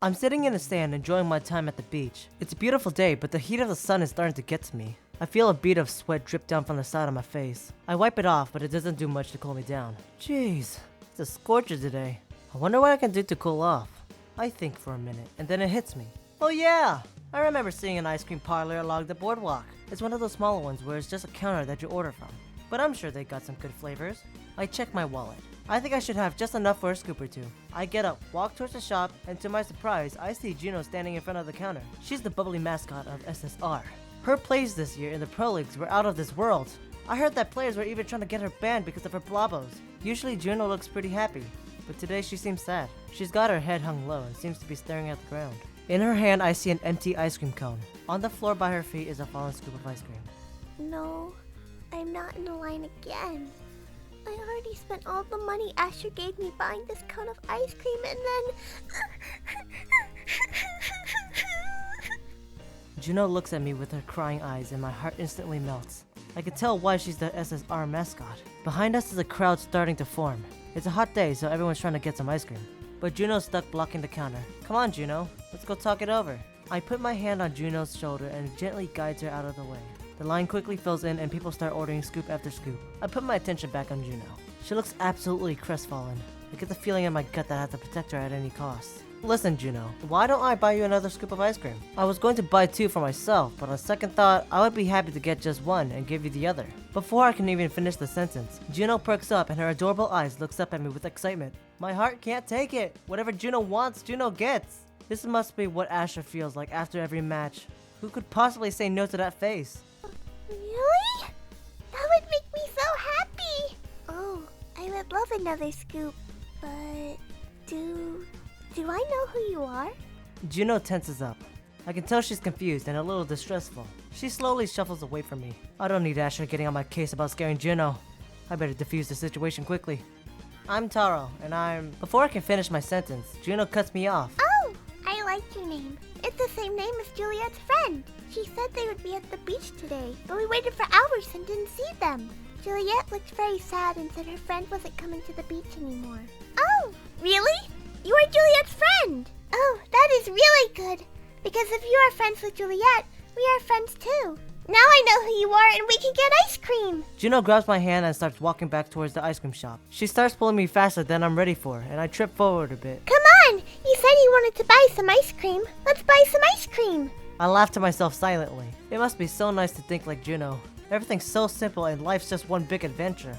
I'm sitting in the sand enjoying my time at the beach. It's a beautiful day, but the heat of the sun is starting to get to me. I feel a bead of sweat drip down from the side of my face. I wipe it off, but it doesn't do much to cool me down. Jeez, it's a scorcher today. I wonder what I can do to cool off. I think for a minute, and then it hits me. Oh yeah! I remember seeing an ice cream parlor along the boardwalk. It's one of those smaller ones where it's just a counter that you order from. But I'm sure they got some good flavors. I check my wallet. I think I should have just enough for a scoop or two. I get up, walk towards the shop, and to my surprise, I see Juno standing in front of the counter. She's the bubbly mascot of SSR. Her plays this year in the Pro Leagues were out of this world. I heard that players were even trying to get her banned because of her blobos. Usually Juno looks pretty happy, but today she seems sad. She's got her head hung low and seems to be staring at the ground. In her hand, I see an empty ice cream cone. On the floor by her feet is a fallen scoop of ice cream. No, I'm not in the line again. I already spent all the money Asher gave me buying this cone of ice cream and then... Juno looks at me with her crying eyes and my heart instantly melts. I can tell why she's the SSR mascot. Behind us is a crowd starting to form. It's a hot day, so everyone's trying to get some ice cream. But Juno's stuck blocking the counter. Come on, Juno. Let's go talk it over. I put my hand on Juno's shoulder and gently guides her out of the way. The line quickly fills in and people start ordering scoop after scoop. I put my attention back on Juno. She looks absolutely crestfallen. I get the feeling in my gut that I have to protect her at any cost. Listen, Juno, why don't I buy you another scoop of ice cream? I was going to buy 2 for myself, but on second thought, I would be happy to get just 1 and give you the other. Before I can even finish the sentence, Juno perks up and her adorable eyes looks up at me with excitement. My heart can't take it. Whatever Juno wants, Juno gets. This must be what Asher feels like after every match. Who could possibly say no to that face? Really? That would make me so happy! Oh, I would love another scoop, but... Do I know who you are? Juno tenses up. I can tell she's confused and a little distressful. She slowly shuffles away from me. I don't need Asher getting on my case about scaring Juno. I better defuse the situation quickly. I'm Taro, and I'm... Before I can finish my sentence, Juno cuts me off. Oh, I like your name. It's the same name as Juliet's friend. She said they would be at the beach today, but we waited for hours and didn't see them. Juliet looked very sad and said her friend wasn't coming to the beach anymore. Oh, really? You are Juliet's friend! Oh, that is really good. Because if you are friends with Juliet, we are friends too. Now I know who you are and we can get ice cream! Juno grabs my hand and starts walking back towards the ice cream shop. She starts pulling me faster than I'm ready for, and I trip forward a bit. Come on! You said you wanted to buy some ice cream. Let's buy some ice cream! I laugh to myself silently. It must be so nice to think like Juno. Everything's so simple and life's just one big adventure.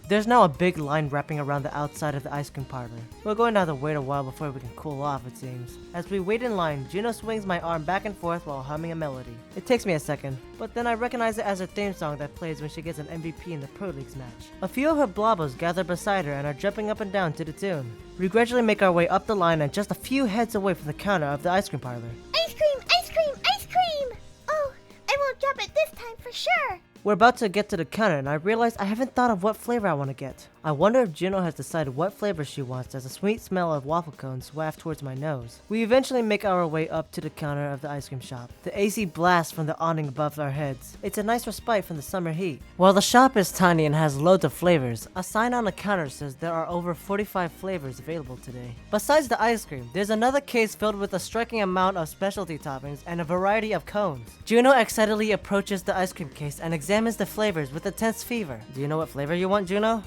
There's now a big line wrapping around the outside of the ice cream parlor. We're going to have to wait a while before we can cool off, it seems. As we wait in line, Juno swings my arm back and forth while humming a melody. It takes me a second, but then I recognize it as her theme song that plays when she gets an MVP in the Pro Leagues match. A few of her blobos gather beside her and are jumping up and down to the tune. We gradually make our way up the line and just a few heads away from the counter of the ice cream parlor. Ice cream! Ice cream! Ice cream! Oh, I won't drop it this time for sure! We're about to get to the counter and I realize I haven't thought of what flavor I want to get. I wonder if Juno has decided what flavor she wants as a sweet smell of waffle cones waft towards my nose. We eventually make our way up to the counter of the ice cream shop. The AC blasts from the awning above our heads. It's a nice respite from the summer heat. While the shop is tiny and has loads of flavors, a sign on the counter says there are over 45 flavors available today. Besides the ice cream, there's another case filled with a striking amount of specialty toppings and a variety of cones. Juno excitedly approaches the ice cream case and examines the flavors with intense fever. Do you know what flavor you want, Juno?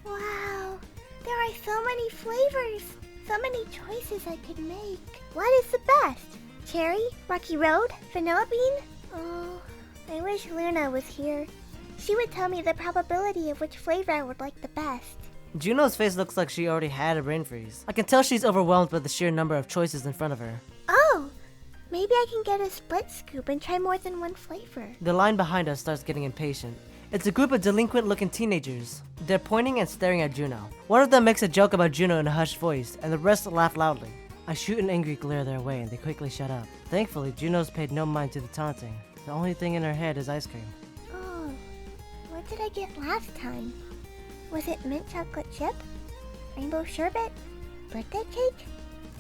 Wow, there are so many flavors, so many choices I could make. What is the best? Cherry, Rocky Road, Vanilla Bean? Oh, I wish Luna was here. She would tell me the probability of which flavor I would like the best. Juno's face looks like she already had a brain freeze. I can tell she's overwhelmed by the sheer number of choices in front of her. Oh, maybe I can get a split scoop and try more than one flavor. The line behind us starts getting impatient. It's a group of delinquent-looking teenagers. They're pointing and staring at Juno. One of them makes a joke about Juno in a hushed voice, and the rest laugh loudly. I shoot an angry glare their way, and they quickly shut up. Thankfully, Juno's paid no mind to the taunting. The only thing in her head is ice cream. Oh, what did I get last time? Was it mint chocolate chip? Rainbow sherbet? Birthday cake?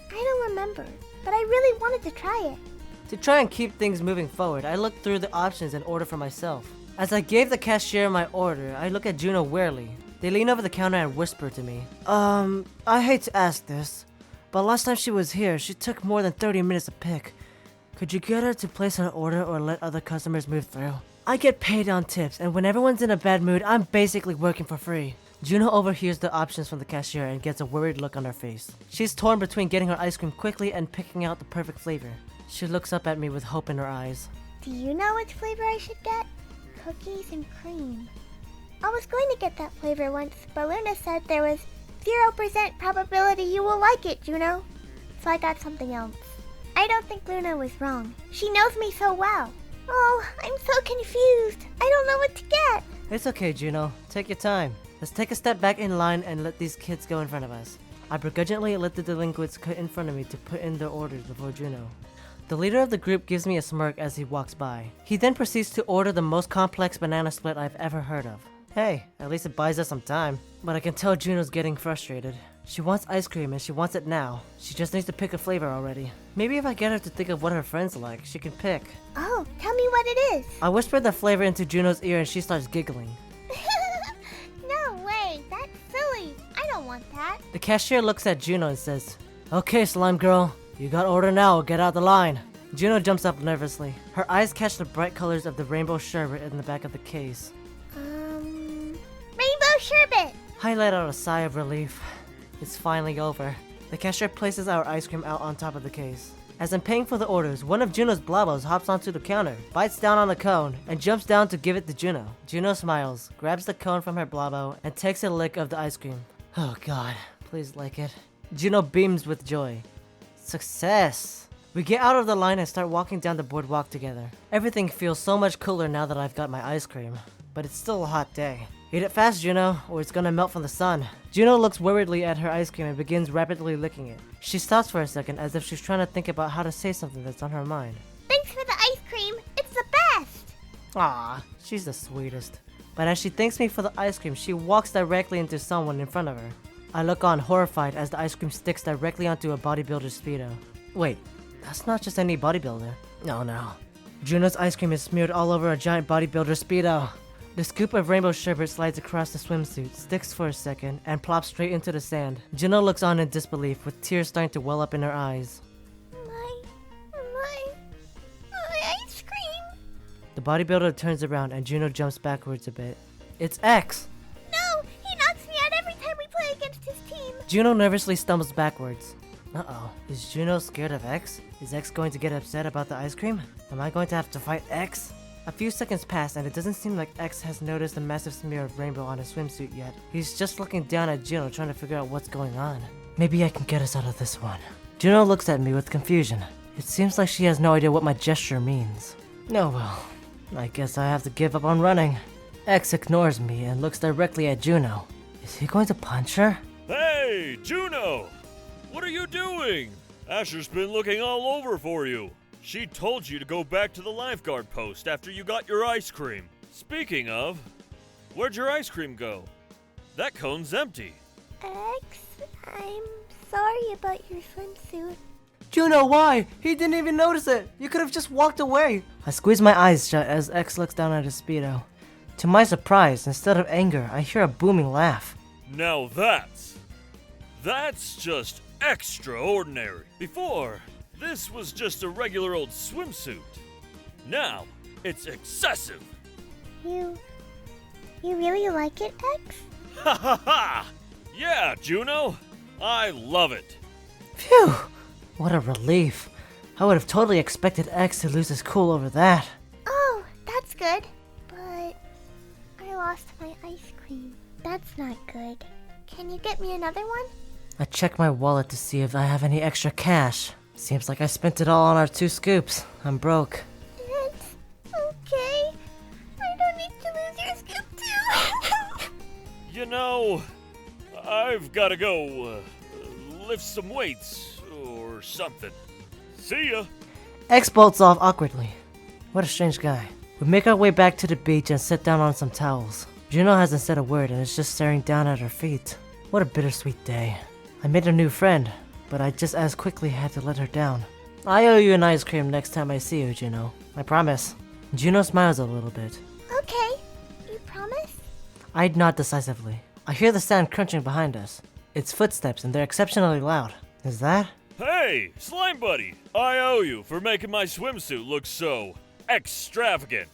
I don't remember, but I really wanted to try it. To try and keep things moving forward, I looked through the options and order for myself. As I gave the cashier my order, I look at Juno warily. They lean over the counter and whisper to me. I hate to ask this, but last time she was here, she took more than 30 minutes to pick. Could you get her to place an order or let other customers move through? I get paid on tips, and when everyone's in a bad mood, I'm basically working for free. Juno overhears the options from the cashier and gets a worried look on her face. She's torn between getting her ice cream quickly and picking out the perfect flavor. She looks up at me with hope in her eyes. Do you know which flavor I should get? Cookies and cream. I was going to get that flavor once, but Luna said there was 0% probability you will like it, Juno. So I got something else. I don't think Luna was wrong. She knows me so well. Oh, I'm so confused. I don't know what to get. It's okay, Juno. Take your time. Let's take a step back in line and let these kids go in front of us. I begrudgingly let the delinquents cut in front of me to put in their orders before Juno. The leader of the group gives me a smirk as he walks by. He then proceeds to order the most complex banana split I've ever heard of. Hey, at least it buys us some time. But I can tell Juno's getting frustrated. She wants ice cream and she wants it now. She just needs to pick a flavor already. Maybe if I get her to think of what her friends like, she can pick. Oh, tell me what it is. I whisper the flavor into Juno's ear and she starts giggling. No way, that's silly. I don't want that. The cashier looks at Juno and says, "Okay, slime girl, you got order now, get out the line." Juno jumps up nervously. Her eyes catch the bright colors of the rainbow sherbet in the back of the case. Rainbow sherbet. I let out a sigh of relief. It's finally over. The cashier places our ice cream out on top of the case. As I'm paying for the orders, one of Juno's blabos hops onto the counter, bites down on the cone, and jumps down to give it to Juno. Juno smiles, grabs the cone from her blabo, and takes a lick of the ice cream. Oh god, please like it. Juno beams with joy. Success! We get out of the line and start walking down the boardwalk together. Everything feels so much cooler now that I've got my ice cream, but it's still a hot day. Eat it fast, Juno, or it's gonna melt from the sun. Juno looks worriedly at her ice cream and begins rapidly licking it. She stops for a second as if she's trying to think about how to say something that's on her mind. Thanks for the ice cream. It's the best. Ah, she's the sweetest. But as she thanks me for the ice cream, she walks directly into someone in front of her. I look on horrified as the ice cream sticks directly onto a bodybuilder's speedo. Wait, that's not just any bodybuilder. No. Juno's ice cream is smeared all over a giant bodybuilder's speedo. The scoop of rainbow sherbet slides across the swimsuit, sticks for a second, and plops straight into the sand. Juno looks on in disbelief, with tears starting to well up in her eyes. My ice cream. The bodybuilder turns around and Juno jumps backwards a bit. It's X! No, he knocks me out every time we play against his team. Juno nervously stumbles backwards. Uh-oh, is Juno scared of X? Is X going to get upset about the ice cream? Am I going to have to fight X? A few seconds pass and it doesn't seem like X has noticed the massive smear of rainbow on his swimsuit yet. He's just looking down at Juno trying to figure out what's going on. Maybe I can get us out of this one. Juno looks at me with confusion. It seems like she has no idea what my gesture means. Oh well, I guess I have to give up on running. X ignores me and looks directly at Juno. Is he going to punch her? Hey, Juno! What are you doing? Asher's been looking all over for you. She told you to go back to the lifeguard post after you got your ice cream. Speaking of, where'd your ice cream go? That cone's empty. X, I'm sorry about your swimsuit. Juno, why? He didn't even notice it. You could have just walked away. I squeeze my eyes shut as X looks down at his speedo. To my surprise, instead of anger, I hear a booming laugh. Now that's just extraordinary. Before, this was just a regular old swimsuit. Now, it's excessive. You really like it, X? Ha ha ha! Yeah, Juno, I love it. Phew! What a relief. I would have totally expected X to lose his cool over that. Oh, that's good. But I lost my ice cream. That's not good. Can you get me another one? I check my wallet to see if I have any extra cash. Seems like I spent it all on our 2 scoops. I'm broke. It's okay. I don't need to lose your scoop too. You know, I've gotta go lift some weights or something. See ya. X bolts off awkwardly. What a strange guy. We make our way back to the beach and sit down on some towels. Juno hasn't said a word and is just staring down at her feet. What a bittersweet day. I made a new friend, but I just as quickly had to let her down. I owe you an ice cream next time I see you, Juno. I promise. Juno smiles a little bit. Okay, you promise? I nod decisively. I hear the sand crunching behind us. It's footsteps and they're exceptionally loud. Is that? Hey, Slime Buddy! I owe you for making my swimsuit look so extravagant.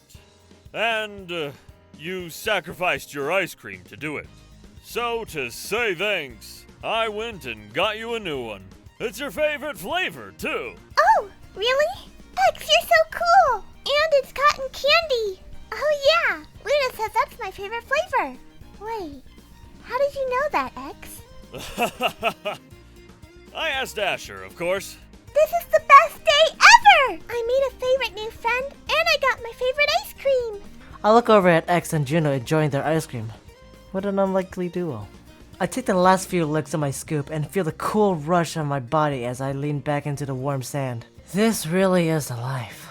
And, you sacrificed your ice cream to do it. So, to say thanks, I went and got you a new one. It's your favorite flavor, too. Oh, really? X, you're so cool! And it's cotton candy! Oh yeah! Luna says that's my favorite flavor. Wait, how did you know that, X? I asked Asher, of course. This is the best day ever! I made a favorite new friend, and I got my favorite ice cream! I look over at X and Juno enjoying their ice cream. What an unlikely duo. I take the last few licks of my scoop and feel the cool rush on my body as I lean back into the warm sand. This really is the life.